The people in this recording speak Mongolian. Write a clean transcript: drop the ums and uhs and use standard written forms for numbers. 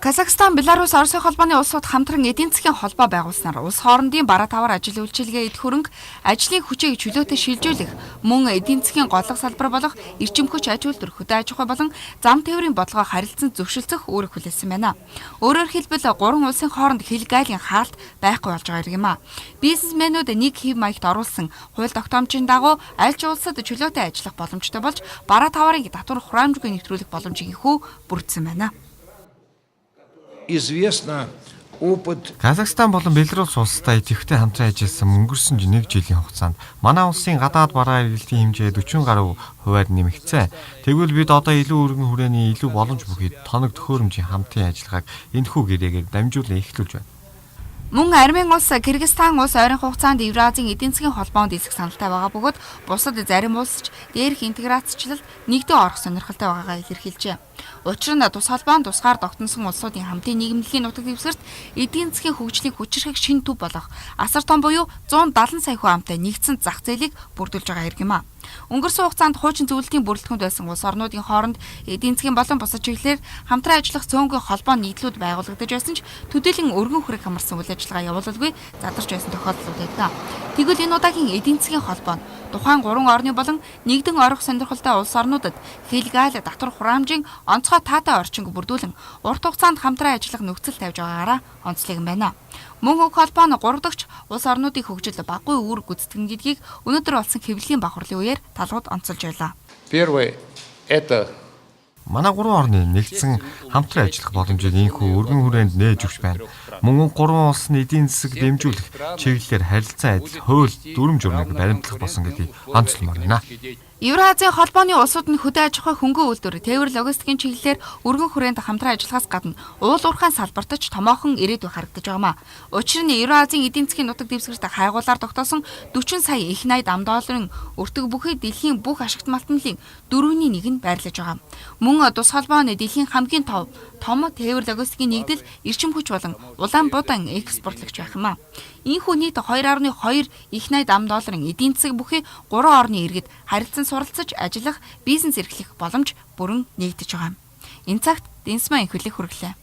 Казахстан, Беларусь, Оросын холбооны улсууд хамтран эдийн засгийн холбоо байгуулснаар улс хоорондын бараа тавар ажил үйлчилгээ эд хөрөнгө, ажлын хүчийг чөлөөтэй шилжүүлэх, мөн эдийн засгийн голлох салбар болох эрчим хүч аж үйлдвэр, хөдөө аж ахуй болон зам тээврийн бодлогоо харилцан зөвшөлдсөх үүрэг хүлээсэн байна. Өөрөөр хэлбэл гурван улсын хооронд хил гайлын хаалт байхгүй болж байгаа юм а. Бизнесмэнүүд нэг хэв маягт оруулсан хууль тогтоомжийн дагуу аль ч улсад чөлөөтэй ажиллах боломжтой болж бараа таварыг татвар хураамжгүй нэвтрүүлэх боломжийг ихүү бүрдсэн байна. Известно опыт Казахстан болон Беларусь улстай идэвхтэй хамтран ажилласан өнгөрсөн 1 жилийн хугацаанд манай улсын гадаад бараа эргэлтийн хэмжээ 40 гаруй хувиар нэмэгдсэн. Тэгвэл бид одоо илүү өргөн хүрээний илүү боломж бүхий тоног төхөөрөмжийн хамтын ажиллагааг энэхүү гэрээгээр дамжуулан эхлүүлж байна. Мөн Армեն улс, Кыргызстан улс ойрын хугацаанд Евразийн эдийн засгийн холбоонд эсэх саналтай байгаа бөгөөд бусад зарим улсч дээрх интеграцчлалд нэгдэн орох сонирхолтой байгаагаа илэрхийлжээ. Учир нь тус холбоонд тусгаар тогтносон улсуудын хамтын нийгэмлэгийн нутаг дэвсгэрт эдийн засгийн хөгжлийн хүчирхэг шин төв болох асар том буюу 170 сая хүн амтай нэгдсэн зах зээлийг бүрдүүлж байгаа хэрэг юм а. Өнгөрсөн хугацаанд хуучин зөвлөлтийн бүрэлдэхүүнд байсан улс орнуудын хооронд эдийн засгийн болон бусад чиглэлээр хамтран ажиллах цөөнгүй холбоо нийтлүүд байгуулагдаж байсан ч төдийлөн өргөн хүрэг хамарсан үйл ажиллагаа явуулалгүй задарч байсан тохиолдлууд байдаг. Тэгвэл энэ удаагийн эдийн засгийн холбоо нь тухайн гурван орны болон нэгдэн орох сонирхолтой улс орнуудад хилгаал татвар хураамжийн онцгой таатай орчинг бүрдүүлэн урт хугацаанд хамтран ажиллах нөхцөл тавьж байгаагаараа онцлог юм байна. Мөн уг холбоо нь 3 дахь улс орнуудын хөгжилд баггүй үүрэг гүйцэтгэн гэдгийг өнөөдөр болсон хэвлэлийн бахарлын үеэр талууд онцолж байлаа. первое это Манай гурван орны нэгдсэн хамтран ажиллах боломжийг инхүү өргөн хүрээнд нээж өгч байна. Мөн гурван улсын эдийн засаг дэмжүүлэх чиглэлээр харилцан адил хууль дүрм журмыг баримтлах болсон гэдгийг онцлмоор байна. Евразийн холбооны улсууд нь хөдөө аж ахуй хөнгөн үйлдвэр, тээвэр логистикийн чиглэлээр өргөн хүрээнд хамтран ажиллахаас гадна уул уурхайн салбарт ч томоохон ирээдүй харагдаж байгаамаа. Учир нь Евразийн эдийн засгийн нутаг дэвсгэрт хайгуулаар тогтоосон 40 сая их найд ам долларын өртөг бүхий дэлхийн бүх ашигт малтмлын 4-ний 1 нь байрлаж байгаа. Мөн тус холбоо нь дэлхийн хамгийн том тээвэр логистикийн нэгдэл эрчим хүч болон улаан будаан экспортлогч байх юм а. Ийхүү нийт 2.2 их найд ам долларын эдийн засаг бүхий 3 орны иргэд харилцан суралцаж ажиллах, бизнес эрхлэх боломж бүрэн нэгдэж байгаа. Энэ цагт Дэнсмаа инхүлэх хүргэлээ.